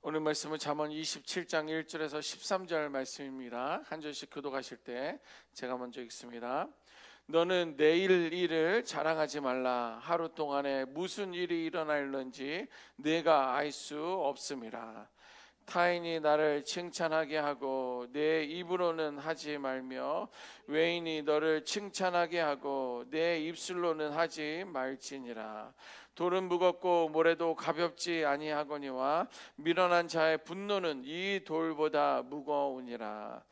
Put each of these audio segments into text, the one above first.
오늘 말씀은 잠언 27장 1절에서 13절 말씀입니다. 한 절씩 교독하실 때 제가 먼저 읽습니다. 너는 내일 일을 자랑하지 말라. 하루 동안에 무슨 일이 일어날는지 내가 알 수 없음이라. 타인이 나를 칭찬하게 하고 내 입으로는 하지 말며 외인이 너를 칭찬하게 하고 내 입술로는 하지 말지니라. 돌은 무겁고 모래도 가볍지 아니하거니와 미련한 자의 분노는 이 돌보다 무거우니라.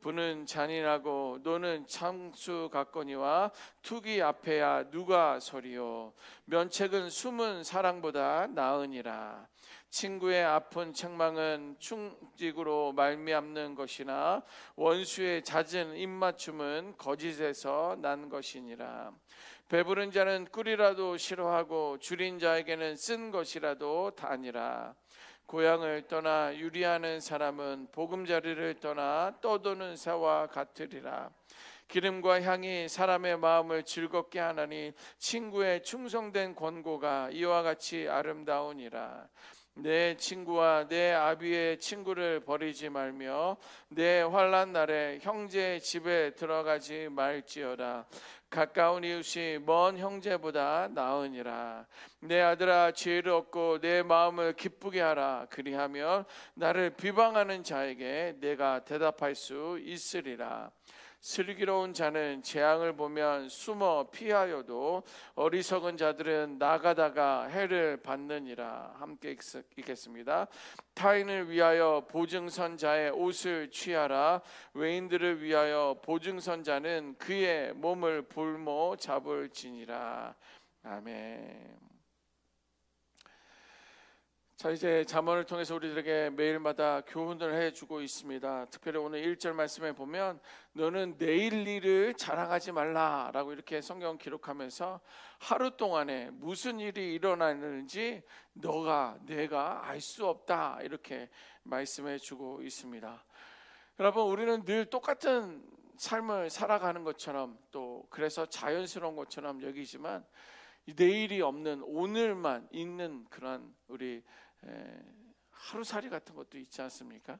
부는 잔인하고 노는 창수 같거니와 투기 앞에야 누가 서리요. 면책은 숨은 사랑보다 나으니라. 친구의 아픈 책망은 충직으로 말미암는 것이나 원수의 잦은 입맞춤은 거짓에서 난 것이니라. 배부른 자는 꿀이라도 싫어하고 줄인 자에게는 쓴 것이라도 다니라. 고향을 떠나 유리하는 사람은 보금자리를 떠나 떠도는 새와 같으리라. 기름과 향이 사람의 마음을 즐겁게 하나니 친구의 충성된 권고가 이와 같이 아름다우니라. 내 친구와 내 아비의 친구를 버리지 말며 내 환난 날에 형제의 집에 들어가지 말지어다. 가까운 이웃이 먼 형제보다 나으니라. 내 아들아 지혜를 얻고 내 마음을 기쁘게 하라. 그리하면 나를 비방하는 자에게 내가 대답할 수 있으리라. 슬기로운 자는 재앙을 보면 숨어 피하여도 어리석은 자들은 나가다가 해를 받느니라. 함께 읽겠습니다. 타인을 위하여 보증선자의 옷을 취하라. 외인들을 위하여 보증선자는 그의 몸을 볼모 잡을지니라. 아멘. 자, 이제 잠언을 통해서 우리들에게 매일마다 교훈을 해주고 있습니다. 특별히 오늘 1절 말씀에 보면 너는 내일 일을 자랑하지 말라라고 이렇게 성경 기록하면서 하루 동안에 무슨 일이 일어나는지 내가 알 수 없다 이렇게 말씀해 주고 있습니다. 여러분, 우리는 늘 똑같은 삶을 살아가는 것처럼 또 그래서 자연스러운 것처럼 여기지만 내일이 없는 오늘만 있는 그런 우리 하루살이 같은 것도 있지 않습니까?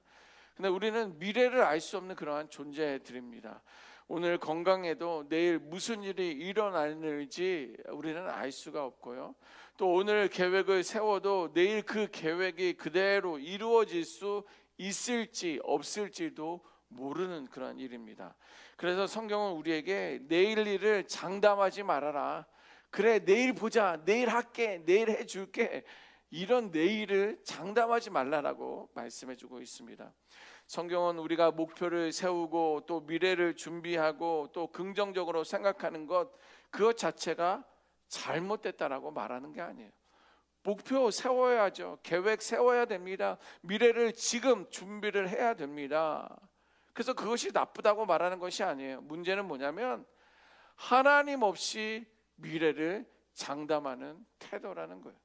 근데 우리는 미래를 알 수 없는 그러한 존재들입니다. 오늘 건강해도 내일 무슨 일이 일어날지 우리는 알 수가 없고요. 또 오늘 계획을 세워도 내일 그 계획이 그대로 이루어질 수 있을지 없을지도 모르는 그런 일입니다. 그래서 성경은 우리에게 내일 일을 장담하지 말아라. 그래, 내일 보자, 내일 할게, 내일 해줄게, 이런 내일을 장담하지 말라라고 말씀해주고 있습니다. 성경은 우리가 목표를 세우고 또 미래를 준비하고 또 긍정적으로 생각하는 그것 자체가 잘못됐다라고 말하는 게 아니에요. 목표 세워야죠. 계획 세워야 됩니다. 미래를 지금 준비를 해야 됩니다. 그래서 그것이 나쁘다고 말하는 것이 아니에요. 문제는 뭐냐면 하나님 없이 미래를 장담하는 태도라는 거예요.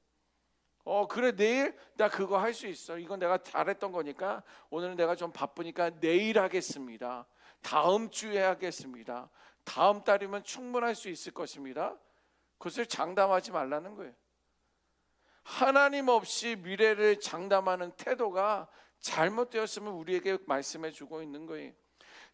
그래, 내일 나 그거 할 수 있어. 이건 내가 잘했던 거니까 오늘은 내가 좀 바쁘니까 내일 하겠습니다. 다음 주에 하겠습니다. 다음 달이면 충분할 수 있을 것입니다. 그것을 장담하지 말라는 거예요. 하나님 없이 미래를 장담하는 태도가 잘못되었으면 우리에게 말씀해 주고 있는 거예요.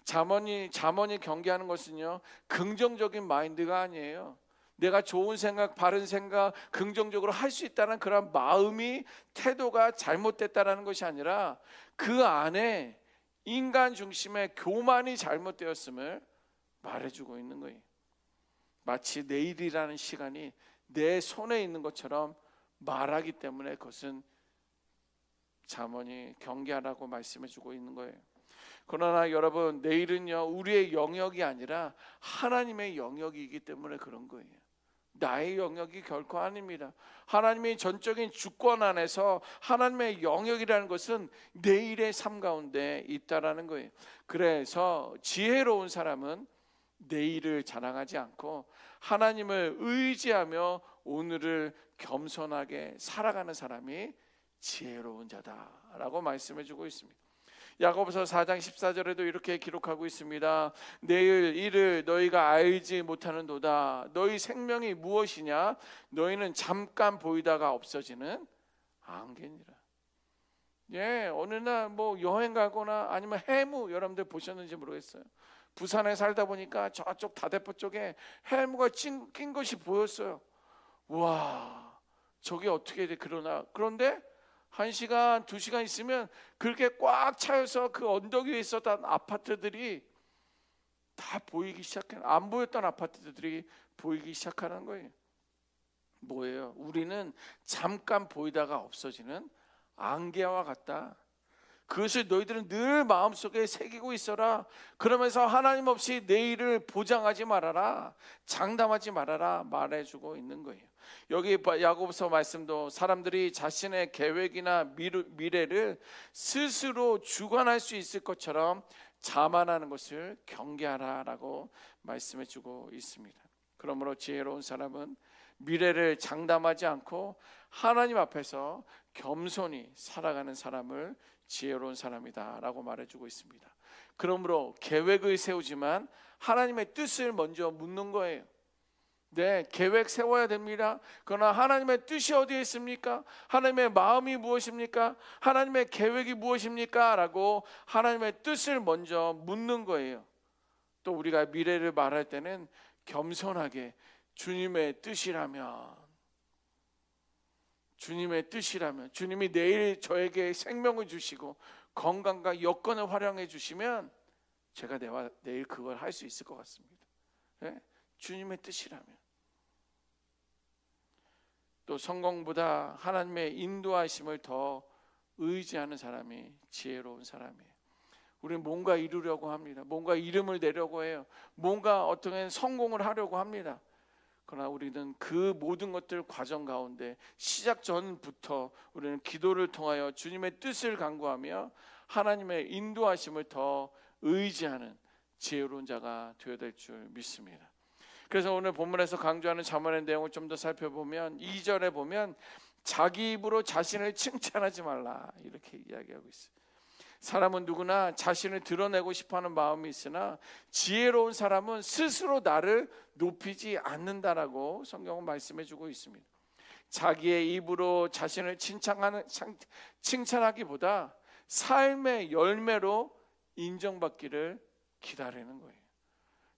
잠언이 경계하는 것은요, 긍정적인 마인드가 아니에요. 내가 좋은 생각, 바른 생각, 긍정적으로 할 수 있다는 그런 마음이, 태도가 잘못됐다는 것이 아니라 그 안에 인간 중심의 교만이 잘못되었음을 말해주고 있는 거예요. 마치 내일이라는 시간이 내 손에 있는 것처럼 말하기 때문에 그것은 잠언이 경계하라고 말씀해주고 있는 거예요. 그러나 여러분, 내일은요 우리의 영역이 아니라 하나님의 영역이기 때문에 그런 거예요. 나의 영역이 결코 아닙니다. 하나님의 전적인 주권 안에서 하나님의 영역이라는 것은 내일의 삶 가운데 있다라는 거예요. 그래서 지혜로운 사람은 내일을 자랑하지 않고 하나님을 의지하며 오늘을 겸손하게 살아가는 사람이 지혜로운 자다라고 말씀해주고 있습니다. 야고보서 4장 14절에도 이렇게 기록하고 있습니다. 내일 일을 너희가 알지 못하는도다. 너희 생명이 무엇이냐? 너희는 잠깐 보이다가 없어지는 안개니라. 예, 어느 날 뭐 여행 가거나 아니면 해무, 여러분들 보셨는지 모르겠어요. 부산에 살다 보니까 저쪽 다대포 쪽에 해무가 낀 것이 보였어요. 와, 저게 어떻게 그러나. 그런데 1시간, 2시간 있으면 그렇게 꽉 차여서 그 언덕 위에 있었던 아파트들이 다 보이기 시작해. 안 보였던 아파트들이 보이기 시작하는 거예요. 뭐예요? 우리는 잠깐 보이다가 없어지는 안개와 같다. 그것을 너희들은 늘 마음속에 새기고 있어라. 그러면서 하나님 없이 내일을 보장하지 말아라, 장담하지 말아라 말해주고 있는 거예요. 여기 야고보서 말씀도 사람들이 자신의 계획이나 미래를 스스로 주관할 수 있을 것처럼 자만하는 것을 경계하라라고 말씀해주고 있습니다. 그러므로 지혜로운 사람은 미래를 장담하지 않고 하나님 앞에서 겸손히 살아가는 사람을 지혜로운 사람이다 라고 말해주고 있습니다. 그러므로 계획을 세우지만 하나님의 뜻을 먼저 묻는 거예요. 네, 계획 세워야 됩니다. 그러나 하나님의 뜻이 어디에 있습니까? 하나님의 마음이 무엇입니까? 하나님의 계획이 무엇입니까? 라고 하나님의 뜻을 먼저 묻는 거예요. 또 우리가 미래를 말할 때는 겸손하게 주님의 뜻이라면, 주님이 내일 저에게 생명을 주시고 건강과 여건을 활용해 주시면 제가 내일 그걸 할 수 있을 것 같습니다. 네? 주님의 뜻이라면. 또 성공보다 하나님의 인도하심을 더 의지하는 사람이 지혜로운 사람이에요. 우리는 뭔가 이루려고 합니다. 뭔가 이름을 내려고 해요. 뭔가 어떤 성공을 하려고 합니다. 그러나 우리는 그 모든 것들 과정 가운데 시작 전부터 우리는 기도를 통하여 주님의 뜻을 간구하며 하나님의 인도하심을 더 의지하는 지혜로운 자가 되어야 될 줄 믿습니다. 그래서 오늘 본문에서 강조하는 잠언의 내용을 좀 더 살펴보면 2절에 보면 자기 입으로 자신을 칭찬하지 말라 이렇게 이야기하고 있어요. 사람은 누구나 자신을 드러내고 싶어하는 마음이 있으나 지혜로운 사람은 스스로 나를 높이지 않는다라고 성경은 말씀해주고 있습니다. 자기의 입으로 자신을 칭찬하기보다 삶의 열매로 인정받기를 기다리는 거예요.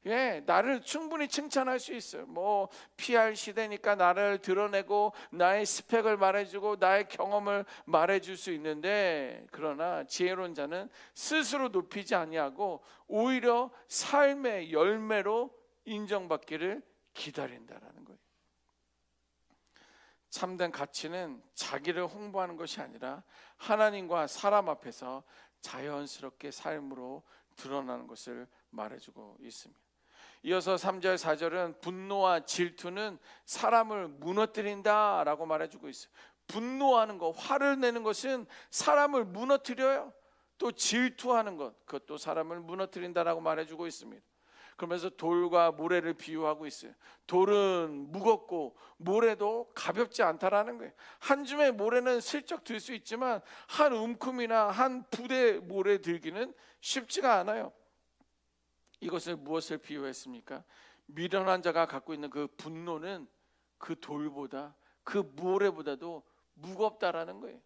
예, 나를 충분히 칭찬할 수 있어요. 뭐 PR 시대니까 나를 드러내고 나의 스펙을 말해주고 나의 경험을 말해줄 수 있는데, 그러나 지혜로운 자는 스스로 높이지 아니하고 오히려 삶의 열매로 인정받기를 기다린다라는 거예요. 참된 가치는 자기를 홍보하는 것이 아니라 하나님과 사람 앞에서 자연스럽게 삶으로 드러나는 것을 말해주고 있습니다. 이어서 3절 4절은 분노와 질투는 사람을 무너뜨린다라고 말해주고 있어요. 분노하는 것, 화를 내는 것은 사람을 무너뜨려요. 또 질투하는 것, 그것도 사람을 무너뜨린다라고 말해주고 있습니다. 그러면서 돌과 모래를 비유하고 있어요. 돌은 무겁고 모래도 가볍지 않다라는 거예요. 한 줌의 모래는 슬쩍 들 수 있지만 한 움큼이나 한 부대 모래 들기는 쉽지가 않아요. 이것을 무엇을 비유했습니까? 미련한 자가 갖고 있는 그 분노는 그 돌보다, 그 모래보다도 무겁다라는 거예요.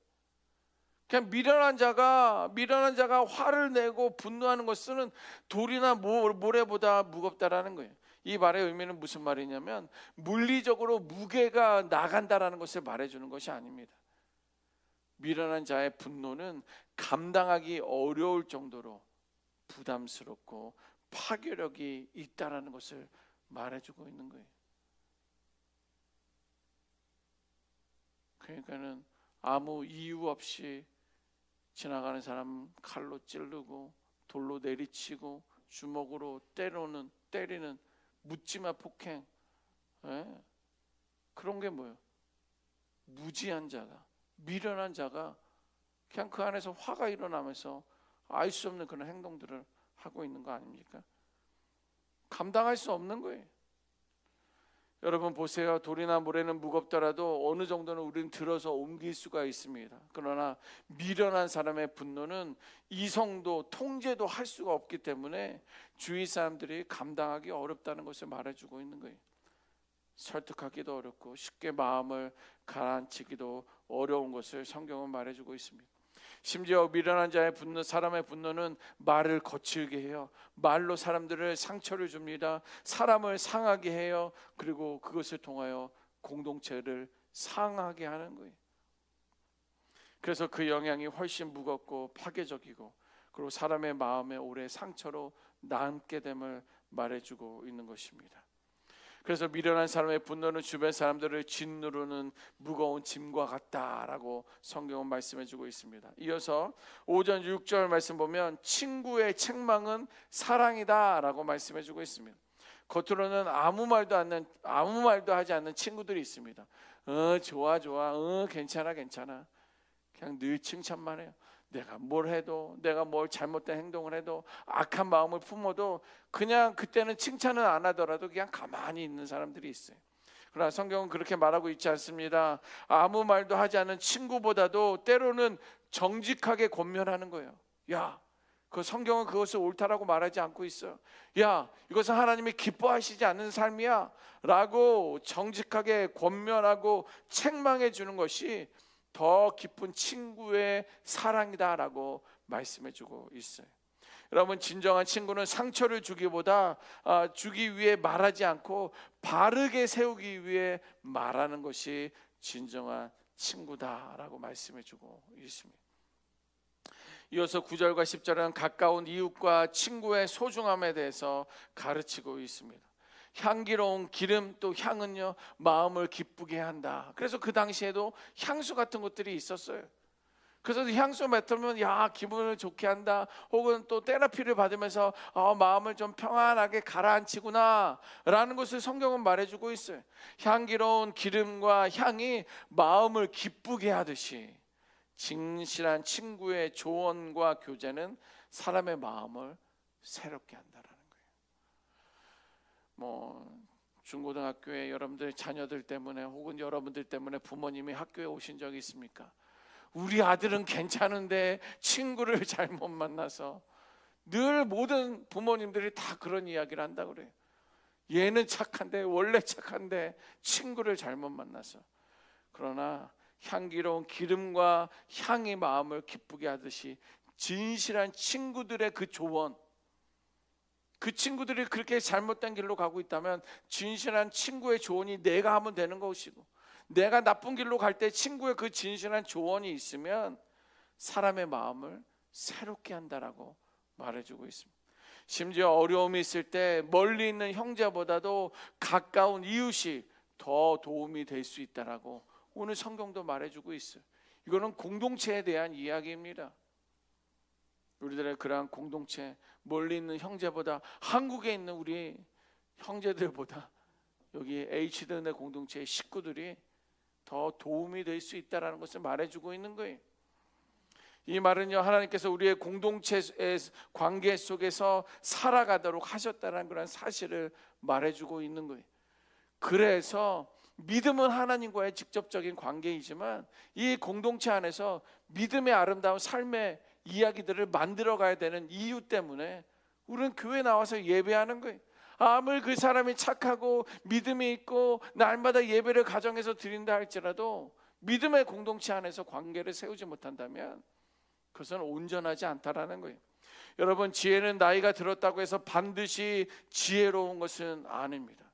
그냥 미련한 자가 화를 내고 분노하는 것은 돌이나 모래보다 무겁다라는 거예요. 이 말의 의미는 무슨 말이냐면 물리적으로 무게가 나간다라는 것을 말해주는 것이 아닙니다. 미련한 자의 분노는 감당하기 어려울 정도로 부담스럽고 파괴력이 있다라는 것을 말해주고 있는 거예요. 그러니까는 아무 이유 없이 지나가는 사람 칼로 찌르고 돌로 내리치고 주먹으로 때리는 묻지마 폭행, 그런 게 뭐예요? 무지한 자가, 미련한 자가 그냥 그 안에서 화가 일어나면서 알 수 없는 그런 행동들을 하고 있는 거 아닙니까? 감당할 수 없는 거예요. 여러분 보세요. 돌이나 모래는 무겁더라도 어느 정도는 우리는 들어서 옮길 수가 있습니다. 그러나 미련한 사람의 분노는 이성도 통제도 할 수가 없기 때문에 주위 사람들이 감당하기 어렵다는 것을 말해주고 있는 거예요. 설득하기도 어렵고 쉽게 마음을 가라앉히기도 어려운 것을 성경은 말해주고 있습니다. 심지어 미련한 자의 분노, 사람의 분노는 말을 거칠게 해요. 말로 사람들을 상처를 줍니다. 사람을 상하게 해요. 그리고 그것을 통하여 공동체를 상하게 하는 거예요. 그래서 그 영향이 훨씬 무겁고 파괴적이고, 그리고 사람의 마음에 오래 상처로 남게 됨을 말해주고 있는 것입니다. 그래서 미련한 사람의 분노는 주변 사람들을 짓누르는 무거운 짐과 같다라고 성경은 말씀해주고 있습니다. 이어서 5절 6절 말씀 보면 친구의 책망은 사랑이다라고 말씀해주고 있습니다. 겉으로는 아무 말도 하지 않는 친구들이 있습니다. 좋아, 괜찮아, 그냥 늘 칭찬만 해요. 내가 뭘 해도, 내가 뭘 잘못된 행동을 해도, 악한 마음을 품어도 그냥 그때는 칭찬은 안 하더라도 그냥 가만히 있는 사람들이 있어요. 그러나 성경은 그렇게 말하고 있지 않습니다. 아무 말도 하지 않은 친구보다도 때로는 정직하게 권면하는 거예요. 야, 그 성경은 그것을 옳다라고 말하지 않고 있어. 야, 이것은 하나님이 기뻐하시지 않는 삶이야 라고 정직하게 권면하고 책망해 주는 것이 더 깊은 친구의 사랑이다라고 말씀해주고 있어요. 여러분, 진정한 친구는 상처를 주기보다 주기 위해 말하지 않고 바르게 세우기 위해 말하는 것이 진정한 친구다라고 말씀해주고 있습니다. 이어서 9절과 10절은 가까운 이웃과 친구의 소중함에 대해서 가르치고 있습니다. 향기로운 기름, 또 향은요 마음을 기쁘게 한다. 그래서 그 당시에도 향수 같은 것들이 있었어요. 그래서 향수 맡으면 야 기분을 좋게 한다, 혹은 또 테라피를 받으면서 마음을 좀 평안하게 가라앉히구나 라는 것을 성경은 말해주고 있어요. 향기로운 기름과 향이 마음을 기쁘게 하듯이 진실한 친구의 조언과 교제는 사람의 마음을 새롭게 한다라는 거예요. 중고등학교에 여러분들 자녀들 때문에 혹은 여러분들 때문에 부모님이 학교에 오신 적이 있습니까? 우리 아들은 괜찮은데 친구를 잘못 만나서, 늘 모든 부모님들이 다 그런 이야기를 한다 그래요. 얘는 착한데, 원래 착한데 친구를 잘못 만나서. 그러나 향기로운 기름과 향이 마음을 기쁘게 하듯이 진실한 친구들의 그 조언, 그 친구들이 그렇게 잘못된 길로 가고 있다면 진실한 친구의 조언이 내가 하면 되는 것이고, 내가 나쁜 길로 갈 때 친구의 그 진실한 조언이 있으면 사람의 마음을 새롭게 한다라고 말해주고 있습니다. 심지어 어려움이 있을 때 멀리 있는 형제보다도 가까운 이웃이 더 도움이 될 수 있다라고 오늘 성경도 말해주고 있어요. 이거는 공동체에 대한 이야기입니다. 우리들의 그러한 공동체, 멀리 있는 형제보다, 한국에 있는 우리 형제들보다 여기 H든의 공동체의 식구들이 더 도움이 될 수 있다는 것을 말해주고 있는 거예요. 이 말은요, 하나님께서 우리의 공동체의 관계 속에서 살아가도록 하셨다는 그런 사실을 말해주고 있는 거예요. 그래서 믿음은 하나님과의 직접적인 관계이지만 이 공동체 안에서 믿음의 아름다운 삶의 이야기들을 만들어 가야 되는 이유 때문에 우리는 교회 나와서 예배하는 거예요. 아무리 그 사람이 착하고 믿음이 있고 날마다 예배를 가정에서 드린다 할지라도 믿음의 공동체 안에서 관계를 세우지 못한다면 그것은 온전하지 않다라는 거예요. 여러분, 지혜는 나이가 들었다고 해서 반드시 지혜로운 것은 아닙니다.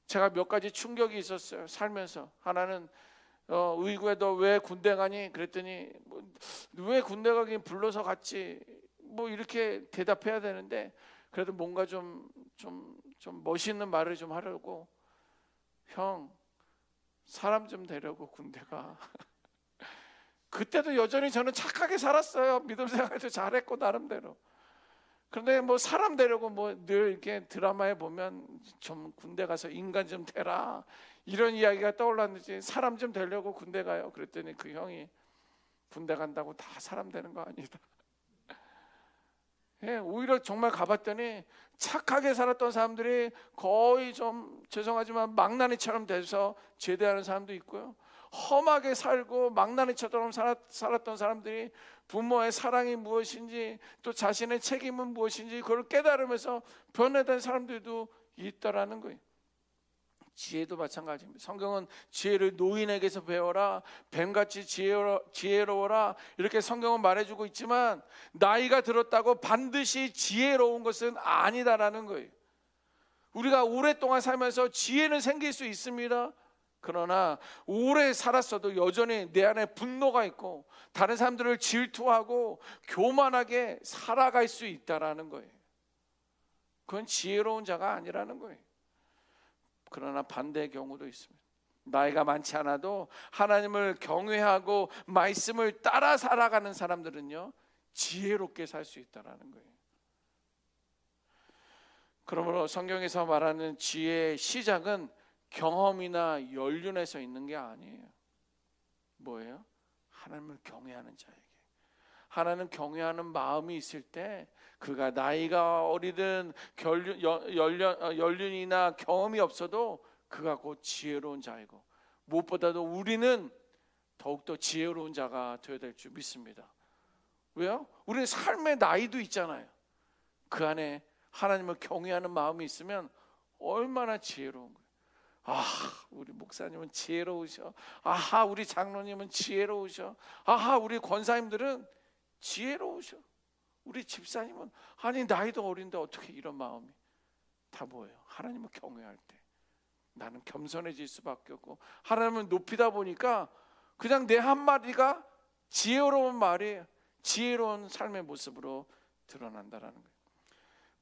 제가 몇 가지 충격이 있었어요, 살면서. 하나는 의구에 너 왜 군대 가니? 그랬더니 왜 군대 가긴 불러서 갔지, 이렇게 대답해야 되는데 그래도 뭔가 좀 멋있는 말을 좀 하려고, 형 사람 좀 되려고 군대가. 그때도 여전히 저는 착하게 살았어요. 믿음 생활도 잘했고 나름대로. 그런데 사람 되려고 늘 이렇게 드라마에 보면 좀 군대 가서 인간 좀 되라 이런 이야기가 떠올랐는지 사람 좀 되려고 군대 가요. 그랬더니 그 형이 군대 간다고 다 사람 되는 거 아니다. 예, 오히려 정말 가봤더니 착하게 살았던 사람들이 거의 좀 죄송하지만 망나니처럼 돼서 제대하는 사람도 있고요. 험하게 살고 망나니처럼 살았던 사람들이 부모의 사랑이 무엇인지 또 자신의 책임은 무엇인지 그걸 깨달으면서 변화된 사람들도 있다라는 거예요. 지혜도 마찬가지입니다. 성경은 지혜를 노인에게서 배워라, 뱀같이 지혜로워라 이렇게 성경은 말해주고 있지만 나이가 들었다고 반드시 지혜로운 것은 아니다라는 거예요. 우리가 오랫동안 살면서 지혜는 생길 수 있습니다. 그러나 오래 살았어도 여전히 내 안에 분노가 있고 다른 사람들을 질투하고 교만하게 살아갈 수 있다라는 거예요. 그건 지혜로운 자가 아니라는 거예요. 그러나 반대의 경우도 있습니다. 나이가 많지 않아도 하나님을 경외하고 말씀을 따라 살아가는 사람들은요, 지혜롭게 살 수 있다라는 거예요. 그러므로 성경에서 말하는 지혜의 시작은 경험이나 연륜에서 있는 게 아니에요. 뭐예요? 하나님을 경외하는 자에게. 하나님 경외하는 마음이 있을 때 그가 나이가 어리든 연륜이나 경험이 없어도 그가 곧 지혜로운 자이고, 무엇보다도 우리는 더욱더 지혜로운 자가 되어야 될 줄 믿습니다. 왜요? 우리는 삶의 나이도 있잖아요. 그 안에 하나님을 경외하는 마음이 있으면 얼마나 지혜로운 거예요. 아, 우리 목사님은 지혜로우셔. 아하, 우리 장로님은 지혜로우셔. 아하, 우리 권사님들은 지혜로우셔. 우리 집사님은 아니 나이도 어린데 어떻게 이런 마음이. 다 뭐예요? 하나님을 경외할 때 나는 겸손해질 수밖에 없고, 하나님을 높이다 보니까 그냥 내 한마디가 지혜로운 말이에요. 지혜로운 삶의 모습으로 드러난다라는 거예요.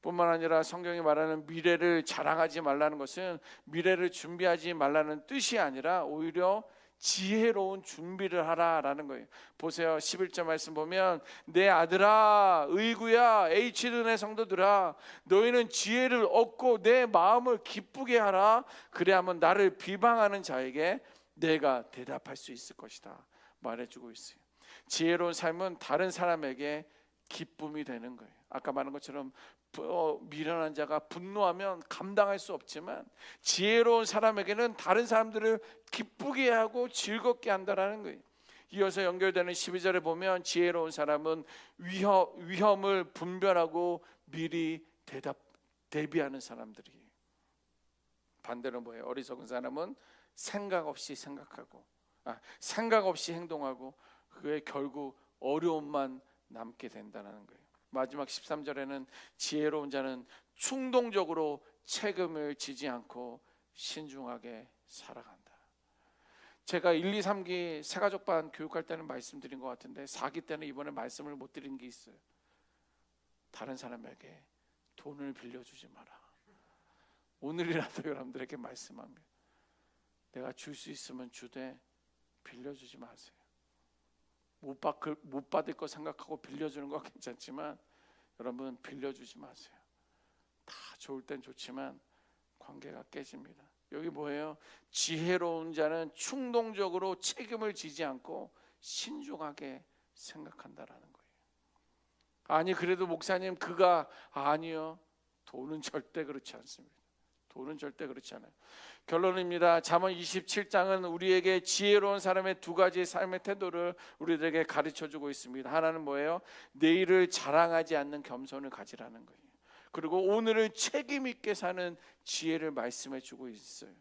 뿐만 아니라 성경이 말하는 미래를 자랑하지 말라는 것은 미래를 준비하지 말라는 뜻이 아니라 오히려 지혜로운 준비를 하라라는 거예요. 보세요. 11절 말씀 보면 내 아들아, 의구야, H든의 성도들아, 너희는 지혜를 얻고 내 마음을 기쁘게 하라. 그래야만 나를 비방하는 자에게 내가 대답할 수 있을 것이다 말해주고 있어요. 지혜로운 삶은 다른 사람에게 기쁨이 되는 거예요. 아까 말한 것처럼 미련한 자가 분노하면 감당할 수 없지만 지혜로운 사람에게는 다른 사람들을 기쁘게 하고 즐겁게 한다라는 거예요. 이어서 연결되는 12절에 보면 지혜로운 사람은 위험을 분별하고 미리 대비하는 사람들이에요. 반대로 뭐예요? 어리석은 사람은 생각 없이 행동하고 그게 결국 어려움만 남게 된다는 거예요. 마지막 13절에는 지혜로운 자는 충동적으로 책임을 지지 않고 신중하게 살아간다. 제가 1, 2, 3기 새가족반 교육할 때는 말씀드린 것 같은데 4기 때는 이번에 말씀을 못 드린 게 있어요. 다른 사람에게 돈을 빌려주지 마라. 오늘이라도 여러분들에게 말씀합니다. 내가 줄 수 있으면 주되 빌려주지 마세요. 못 받을 거 생각하고 빌려주는 거 괜찮지만 여러분 빌려주지 마세요. 다 좋을 땐 좋지만 관계가 깨집니다. 여기 뭐예요? 지혜로운 자는 충동적으로 책임을 지지 않고 신중하게 생각한다라는 거예요. 아니 그래도 목사님 그가 아니요. 돈은 절대 그렇지 않습니다. 돈은 절대 그렇지 않아요. 결론입니다. 잠언 27장은 우리에게 지혜로운 사람의 두 가지 삶의 태도를 우리들에게 가르쳐주고 있습니다. 하나는 뭐예요? 내일을 자랑하지 않는 겸손을 가지라는 거예요. 그리고 오늘을 책임 있게 사는 지혜를 말씀해주고 있어요.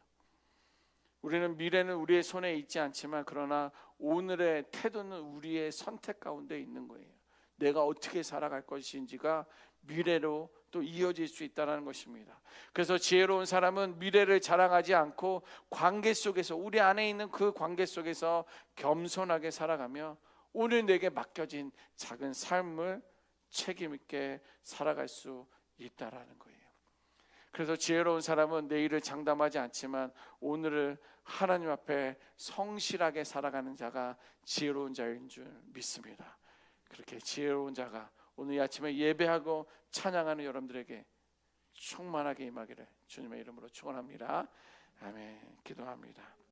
우리는 미래는 우리의 손에 있지 않지만 그러나 오늘의 태도는 우리의 선택 가운데 있는 거예요. 내가 어떻게 살아갈 것인지가 미래로 또 이어질 수 있다는 것입니다. 그래서 지혜로운 사람은 미래를 자랑하지 않고 관계 속에서, 우리 안에 있는 그 관계 속에서 겸손하게 살아가며 오늘 내게 맡겨진 작은 삶을 책임 있게 살아갈 수 있다라는 거예요. 그래서 지혜로운 사람은 내일을 장담하지 않지만 오늘을 하나님 앞에 성실하게 살아가는 자가 지혜로운 자인 줄 믿습니다. 그렇게 지혜로운 자가 오늘 이 아침에 예배하고 찬양하는 여러분들에게 충만하게 임하기를 주님의 이름으로 축원합니다. 아멘. 기도합니다.